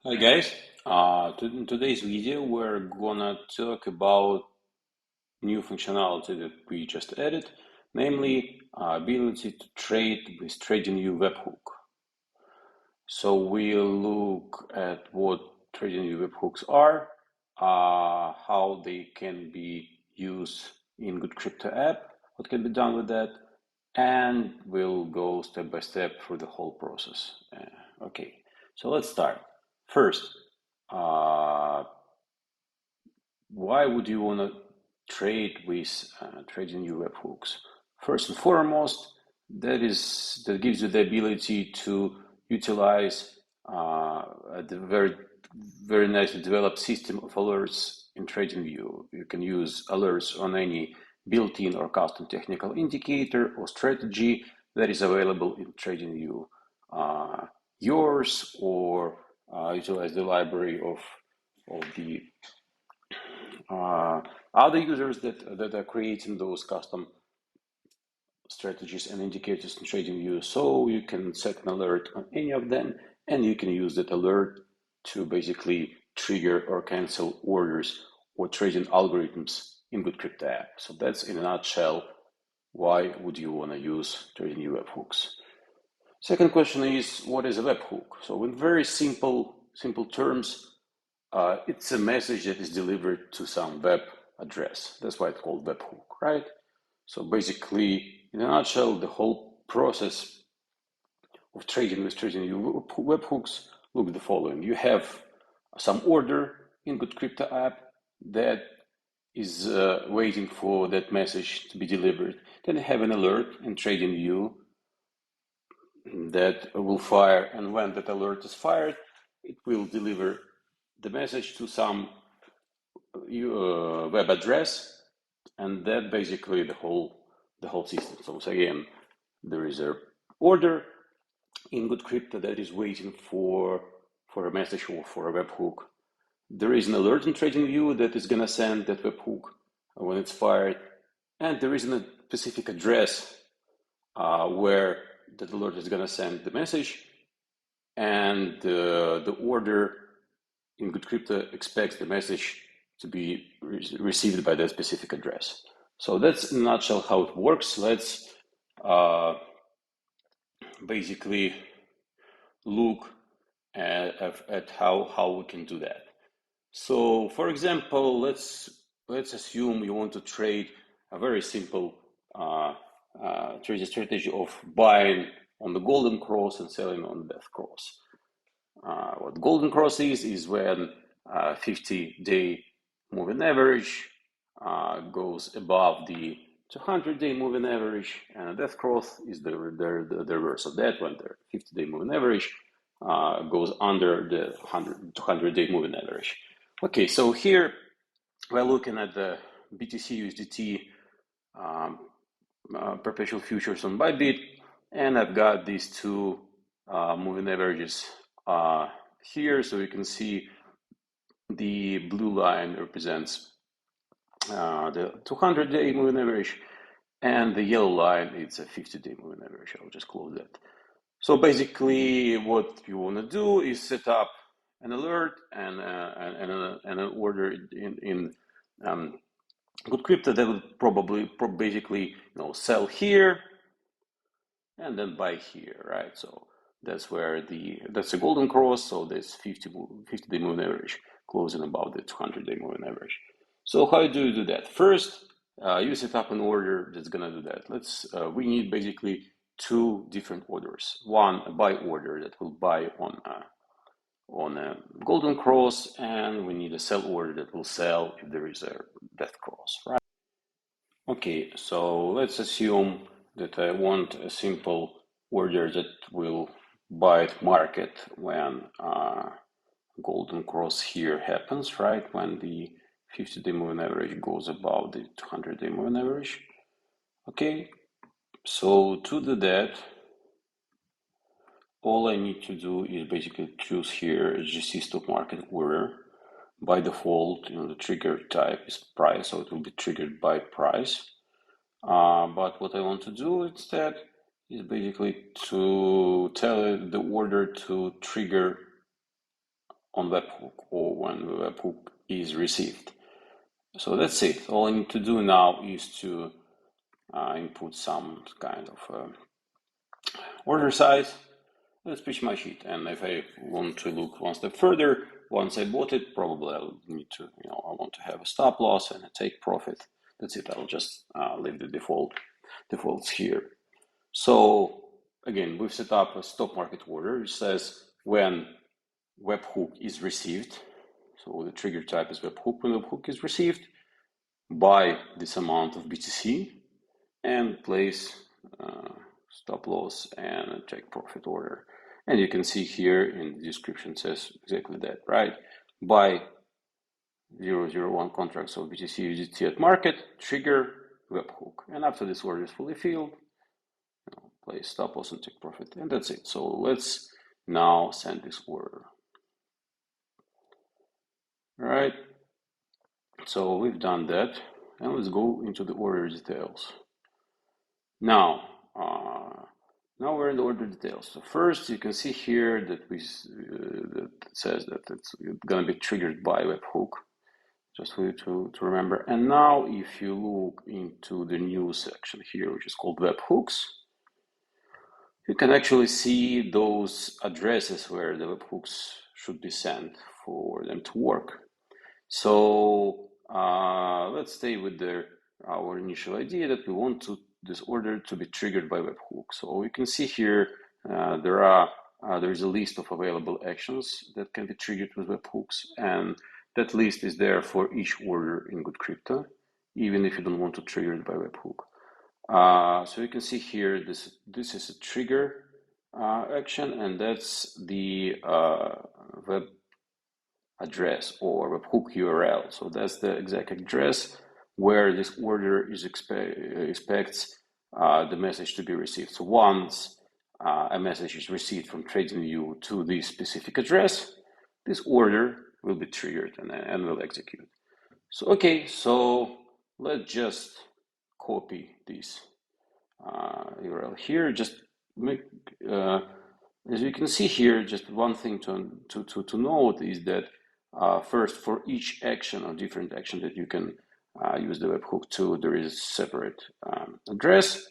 Hi guys, in today's video we're gonna talk about new functionality that we just added, namely ability to trade with TradingView Webhook. So we'll look at what TradingView Webhooks are, how they can be used in GoodCrypto app, what can be done with that, and we'll go step by step through the whole process. Okay, so let's start. First, uh, why would you want to trade with TradingView Webhooks? First and foremost, that gives you the ability to utilize the very nicely developed system of alerts in TradingView. You can use alerts on any built-in or custom technical indicator or strategy that is available in TradingView. Yours or utilize the library of the other users that are creating those custom strategies and indicators in TradingView. So you can set an alert on any of them, and you can use that alert to basically trigger or cancel orders or trading algorithms in GoodCrypto app. So that's in a nutshell why would you want to use TradingView webhooks. Second question is, what is a webhook? So in very simple terms, it's a message that is delivered to some web address. That's why it's called webhook, right? So basically, in a nutshell, the whole process of trading with TradingView webhooks look the following. You have some order in GoodCrypto app that is waiting for that message to be delivered. Then you have an alert in TradingView that will fire, and when that alert is fired, it will deliver the message to some web address, and that basically the whole system. So again, there is a order in GoodCrypto that is waiting for a message or for a webhook. There is an alert in TradingView that is gonna send that webhook when it's fired, and there is a specific address where that alert is gonna send the message, and the order in GoodCrypto expects the message to be received by that specific address. So that's in a nutshell how it works. Let's basically look at how we can do that. So for example, let's assume you want to trade a very simple trading strategy of buying on the golden cross and selling on the death cross. What golden cross is when 50-day moving average goes above the 200-day moving average, and a death cross is the reverse of that, when the 50-day moving average goes under the 200-day moving average. Okay, so here we're looking at the BTC USDT perpetual futures on Bybit, and I've got these two moving averages here. So you can see the blue line represents the 200-day moving average, and the yellow line is a 50-day moving average. I'll just close that. So basically, what you want to do is set up an alert and an order in GoodCrypto that will probably basically sell here and then buy here, right? So that's where that's a golden cross. So there's 50-day moving average closing above the 200-day moving average. So how do you do that? First, you set up an order that's gonna do that. We need basically two different orders. One, a buy order that will buy on a golden cross, and we need a sell order that will sell if there is a death cross, right? Okay, so let's assume that I want a simple order that will buy at market when golden cross here happens, right? When the 50-day moving average goes above the 200-day moving average. Okay, so to do that, all I need to do is basically choose here a GC stop market order. By default, the trigger type is price, so it will be triggered by price. But what I want to do instead is basically to tell the order to trigger on webhook or when the webhook is received. So that's it. All I need to do now is to input some kind of order size. That's pretty much it. And if I want to look one step further, once I bought it, probably I'll need to, I want to have a stop loss and a take profit. That's it. I'll just leave the defaults here. So again, we've set up a stop market order, which says when webhook is received. So the trigger type is webhook. When webhook is received, buy this amount of BTC and place stop loss and a take profit order. And you can see here in the description says exactly that, right? Buy 001 contracts of BTC USDT at market, trigger webhook. And after this order is fully filled, place stop loss and take profit. And that's it. So let's now send this order. All right. So we've done that. And let's go into the order details. Now we're in the order details. So first, you can see here that that says that it's going to be triggered by webhook, just for you to remember. And now, if you look into the new section here, which is called webhooks, you can actually see those addresses where the webhooks should be sent for them to work. So let's stay with our initial idea that we want this order to be triggered by webhook. So you can see here there is a list of available actions that can be triggered with webhooks, and that list is there for each order in GoodCrypto, even if you don't want to trigger it by webhook. So you can see here this is a trigger action, and that's the web address or webhook URL. So that's the exact address where this order expects the message to be received. So once a message is received from TradingView to this specific address, this order will be triggered and will execute. So okay, so let's just copy this URL here. Just make as you can see here, just one thing to note is that first, for each action or different action that you can use the webhook to, there is a separate address,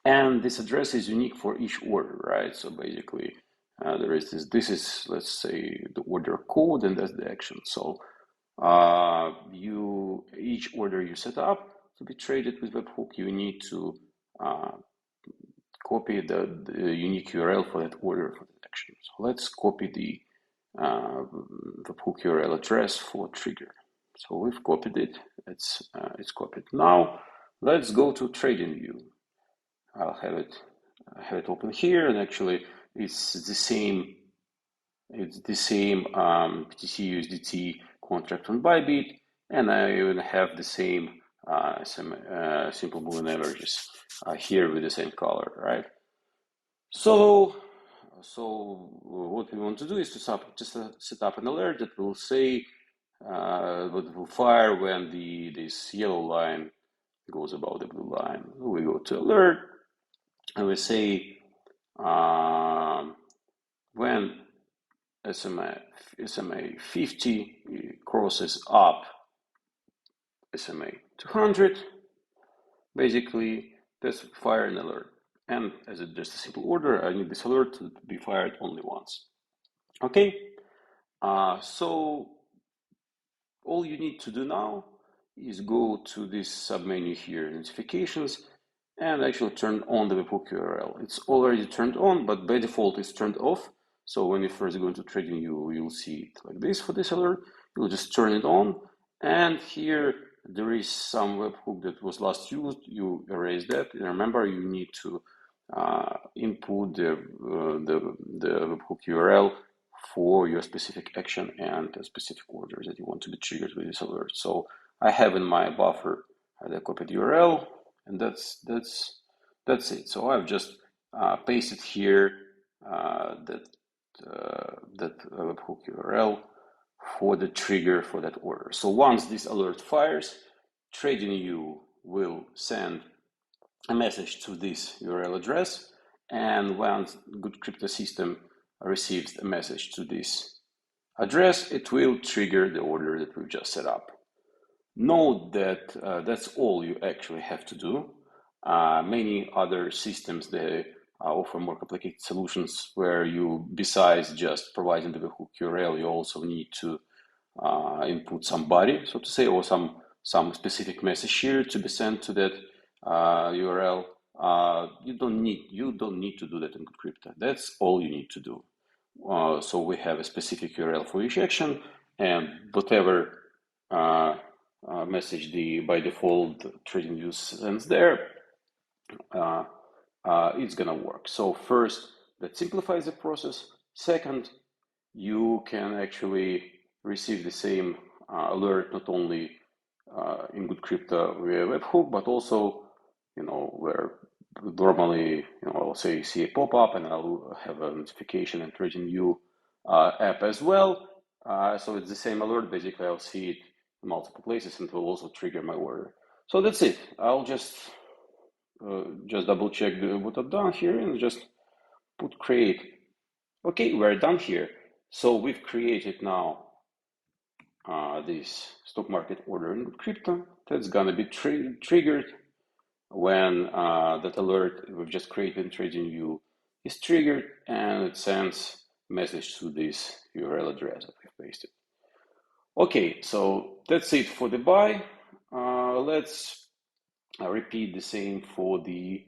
and this address is unique for each order, right? So basically, there is this is, let's say, the order code, and that's the action. So each order you set up to be traded with webhook, you need to copy the unique URL for that order for that action. So let's copy the webhook URL address for trigger. So we've copied it. It's copied. Now let's go to TradingView. I'll have it open here, and actually it's the same. It's the same BTC USDT contract on Bybit, and I even have the same simple Boolean averages here with the same color, right? So what we want to do is to set up an alert that will say what will fire when this yellow line goes above the blue line. We go to alert and we say when SMA 50 crosses up SMA 200, basically that's fire an alert. And as just a simple order, I need this alert to be fired only once. Okay, so all you need to do now is go to this submenu here, notifications, and actually turn on the webhook URL. It's already turned on, but by default it's turned off. So when you first go into TradingView, you'll see it like this for this alert. You'll just turn it on, and here there is some webhook that was last used. You erase that, and remember you need to input the webhook URL for your specific action and a specific order that you want to be triggered with this alert. So I have in my buffer the copied URL, and that's it. So I've just pasted here that webhook URL for the trigger for that order. So once this alert fires, TradingView will send a message to this URL address, and once GoodCrypto system receives a message to this address, it will trigger the order that we've just set up. Note that that's all you actually have to do. Many other systems, they offer more complicated solutions where you, besides just providing the webhook URL, you also need to input some body, so to say, or some specific message here to be sent to that URL. You don't need to do that in GoodCrypto. That's all you need to do. So we have a specific URL for each action, and whatever message by default TradingView sends there, it's gonna work. So first, that simplifies the process. Second, you can actually receive the same alert not only in GoodCrypto via webhook, but also, where normally, I'll say see a pop-up and I'll have a notification in TradingView app as well. So it's the same alert. Basically, I'll see it in multiple places and it will also trigger my order. So that's it. I'll just double check what I've done here and just put create. Okay, we're done here. So we've created now this stock market order in GoodCrypto. That's gonna be triggered when that alert we've just created in TradingView is triggered, and it sends message to this URL address that we've pasted. Okay, so that's it for the buy. Let's repeat the same for the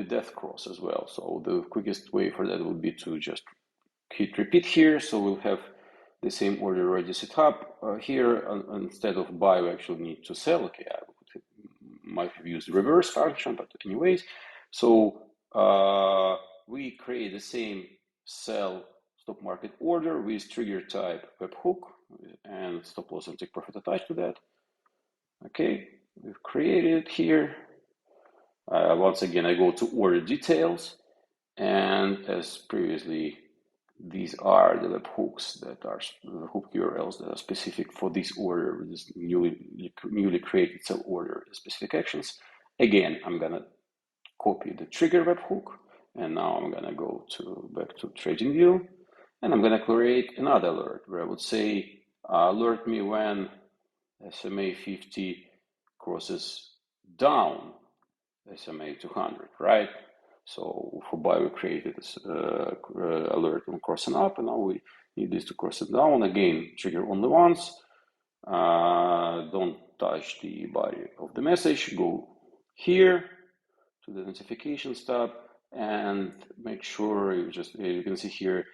death cross as well. So the quickest way for that would be to just hit repeat here. So we'll have the same order already set up here. Instead of buy, we actually need to sell. Okay, I might have used reverse function, but anyways, so we create the same sell stop market order with trigger type webhook and stop loss and take profit attached to that. Okay, we've created it here. Once again, I go to order details, and as previously, these are the webhooks that are the hook URLs that are specific for this order, this newly created sell order, specific actions. Again, I'm gonna copy the trigger webhook, and now I'm gonna go back to TradingView, and I'm gonna create another alert where I would say alert me when SMA 50 crosses down SMA 200, right? So for buy, we created this alert on crossing up, and now we need this to cross it down. Again, trigger only once. Don't touch the body of the message. Go here to the notifications tab and make sure you can see here,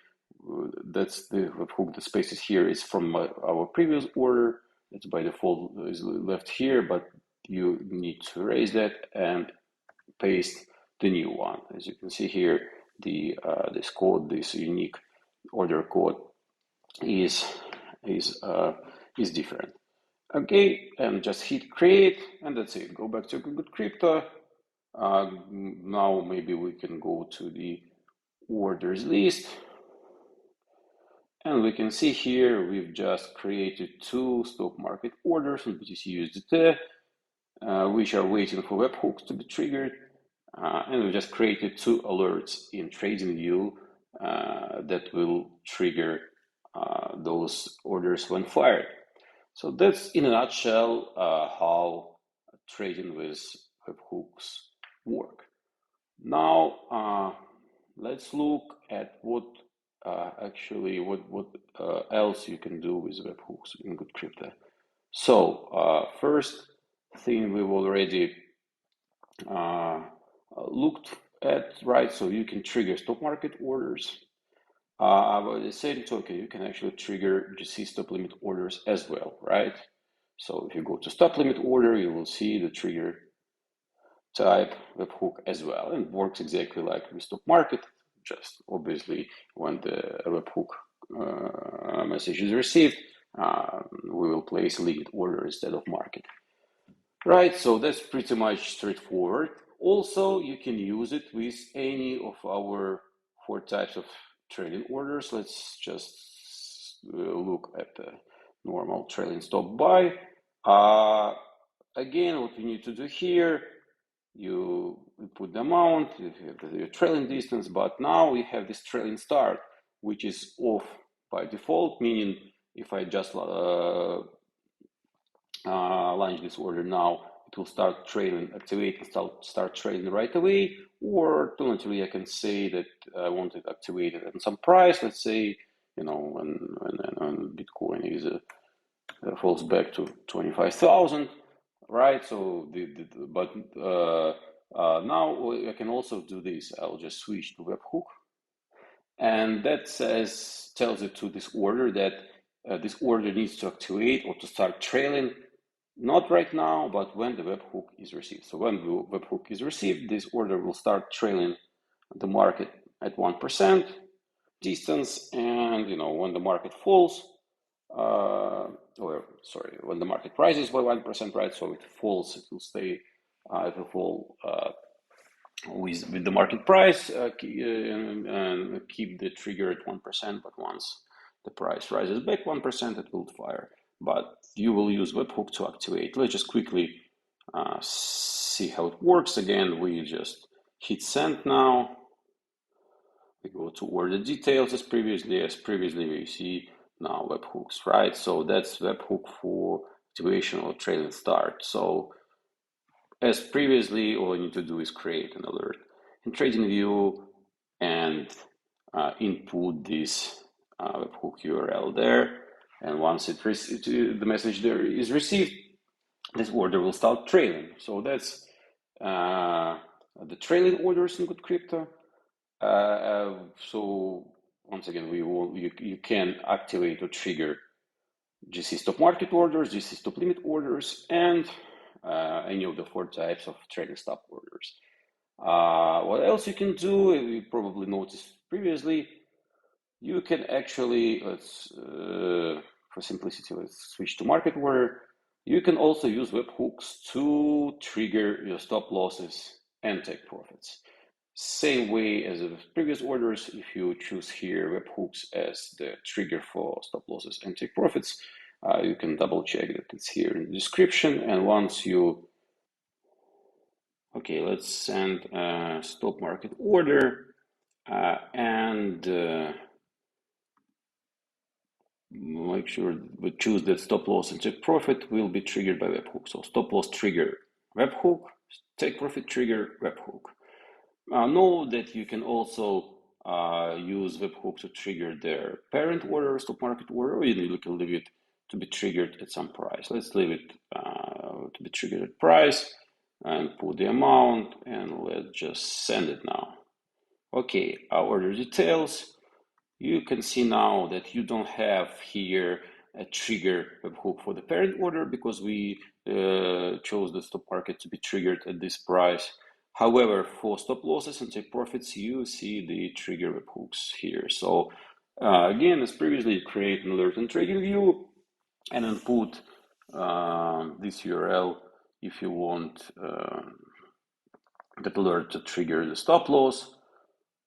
that's the webhook. The spaces here is from our previous order. It's by default is left here, but you need to erase that and paste the new one. As you can see here, this code, this unique order code is different. Okay, and just hit create, and that's it. Go back to GoodCrypto. Now maybe we can go to the orders list, and we can see here we've just created two stock market orders in BTC USDT, which are waiting for webhooks to be triggered. And we just created two alerts in TradingView that will trigger those orders when fired. So that's in a nutshell how trading with webhooks work. Now let's look at what else you can do with webhooks in GoodCrypto. So first thing we've already looked at, right? So you can trigger stock market orders. By the same token, you can actually trigger GC stop limit orders as well, right? So if you go to stop limit order, you will see the trigger type webhook as well, and works exactly like with stock market. Just obviously when the webhook message is received, we will place limit order instead of market. Right, so that's pretty much straightforward. Also, you can use it with any of our 4 types of trading orders. Let's just look at the normal trailing stop buy. Again, what you need to do here, you put the amount, you have the trailing distance, but now we have this trailing start, which is off by default, meaning if I just launch this order now, it will start trading, activate and start trading right away. Or alternatively, I can say that I want it activated at some price. Let's say, you know, when Bitcoin is falls back to 25,000, right? So now I can also do this. I'll just switch to webhook, and that tells it to this order that this order needs to activate or to start trailing, not right now, but when the webhook is received. So when the webhook is received, this order will start trailing the market at 1% distance, and you know, when the market falls, when the market rises by 1%, right? So it falls, it will stay, it will fall with the market price, and keep the trigger at 1%. But once the price rises back 1%, it will fire. But you will use webhook to activate. Let's just quickly see how it works. Again, we just hit send now. We go to order details as previously. We see now webhooks, right? So that's webhook for activation or trailing start. So as previously, all you need to do is create an alert in TradingView and input this webhook URL there. And once the message there is received, this order will start trailing. So that's the trailing orders in GoodCrypto. So once again, you can activate or trigger GC stop market orders, GC stop limit orders, and any of the 4 types of trading stop orders. What else you can do? You probably noticed previously. You can actually, for simplicity, let's switch to market order. You can also use webhooks to trigger your stop losses and take profits. Same way as the previous orders, if you choose here webhooks as the trigger for stop losses and take profits, you can double check that it's here in the description. And once you, okay, let's send a stop market order and make sure we choose that stop loss and take profit will be triggered by webhook. So stop loss trigger webhook, take profit trigger webhook. Know that you can also use webhook to trigger their parent order, stop market order, or you can leave it to be triggered at some price. Let's leave it to be triggered at price and put the amount, and let's just send it now. Okay, our order details. You can see now that you don't have here a trigger webhook for the parent order because we chose the stop market to be triggered at this price. However, for stop losses and take profits, you see the trigger webhooks here. So again, as previously, create an alert in TradingView and then put this URL if you want that alert to trigger the stop loss,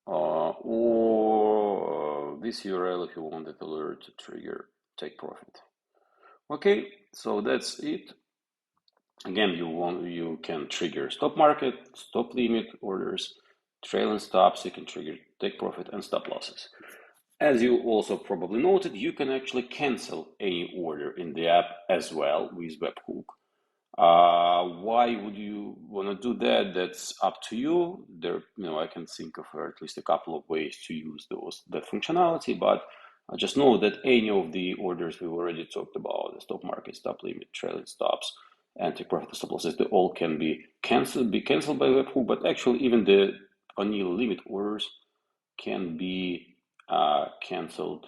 or this URL if you want that alert to trigger take profit. Okay, so that's it. Again, you can trigger stop market, stop limit orders, trailing stops. You can trigger take profit and stop losses. As you also probably noted, you can actually cancel any order in the app as well with webhook. Why would you want to do that? That's up to you. There, I can think of at least a couple of ways to use that functionality, but just know that any of the orders we've already talked about, the stop market, stop limit, trailing stops, and take profit stop losses, they all can be canceled by webhook. But actually, even the vanilla limit orders can be canceled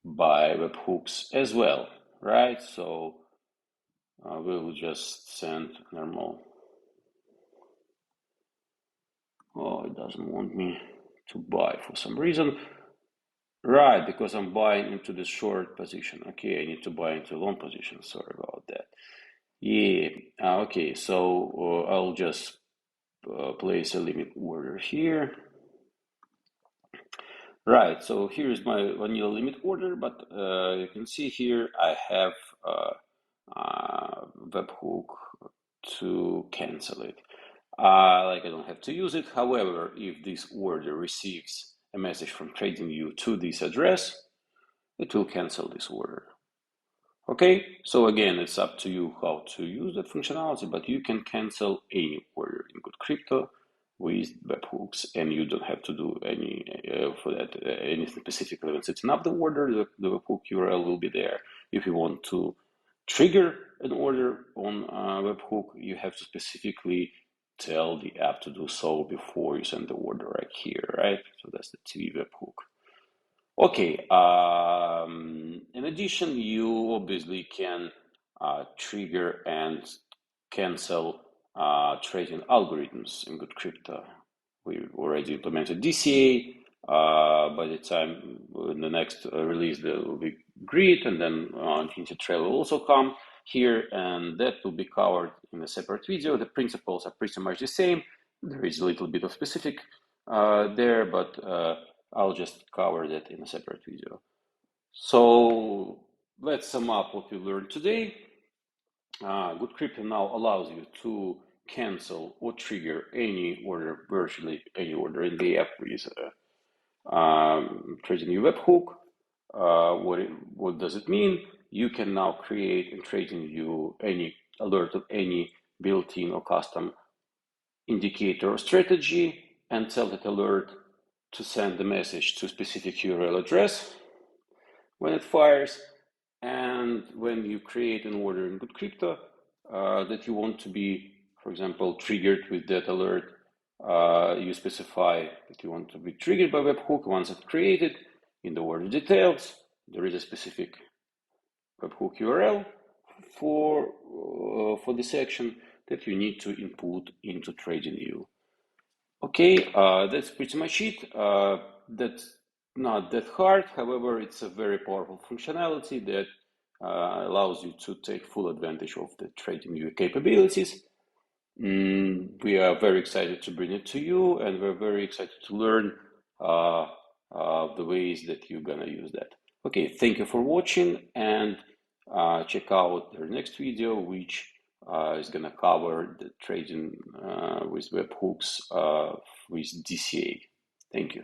by webhooks as well, right? So we'll just send normal. Oh, it doesn't want me to buy for some reason. Right, because I'm buying into the short position. Okay, I need to buy into long position. Sorry about that. Yeah, okay, so I'll just place a limit order here. Right, so here's my vanilla limit order, but you can see here I have webhook to cancel it. I don't have to use it. However, if this order receives a message from TradingView to this address, it will cancel this order. Okay, so again, it's up to you how to use that functionality, but you can cancel any order in GoodCrypto with webhooks, and you don't have to do any for that anything specifically when setting up the order. The webhook URL will be there. If you want to trigger an order on webhook, you have to specifically tell the app to do so before you send the order right here, right? So that's the TV webhook. Okay, in addition, you obviously can trigger and cancel trading algorithms in GoodCrypto. We already implemented DCA. By the time in the next release, there will be grid, and then Infinity Trail will also come here, and that will be covered in a separate video. The principles are pretty much the same. There is a little bit of specific there, but I'll just cover that in a separate video. So let's sum up what we learned today. GoodCrypto now allows you to cancel or trigger any order, virtually any order in the app with TradingView Webhook. What does it mean? You can now create in TradingView any alert of any built-in or custom indicator or strategy and tell that alert to send the message to a specific URL address when it fires. And when you create an order in GoodCrypto that you want to be, for example, triggered with that alert, you specify that you want to be triggered by webhook. Once it's created, in the order details, there is a specific webhook URL for the section that you need to input into TradingView. Okay, that's pretty much it. That's not that hard. However, it's a very powerful functionality that allows you to take full advantage of the TradingView capabilities. We are very excited to bring it to you, and we're very excited to learn the ways that you're gonna use that. Okay, thank you for watching, and check out the next video, which is gonna cover the trading with webhooks with DCA. Thank you.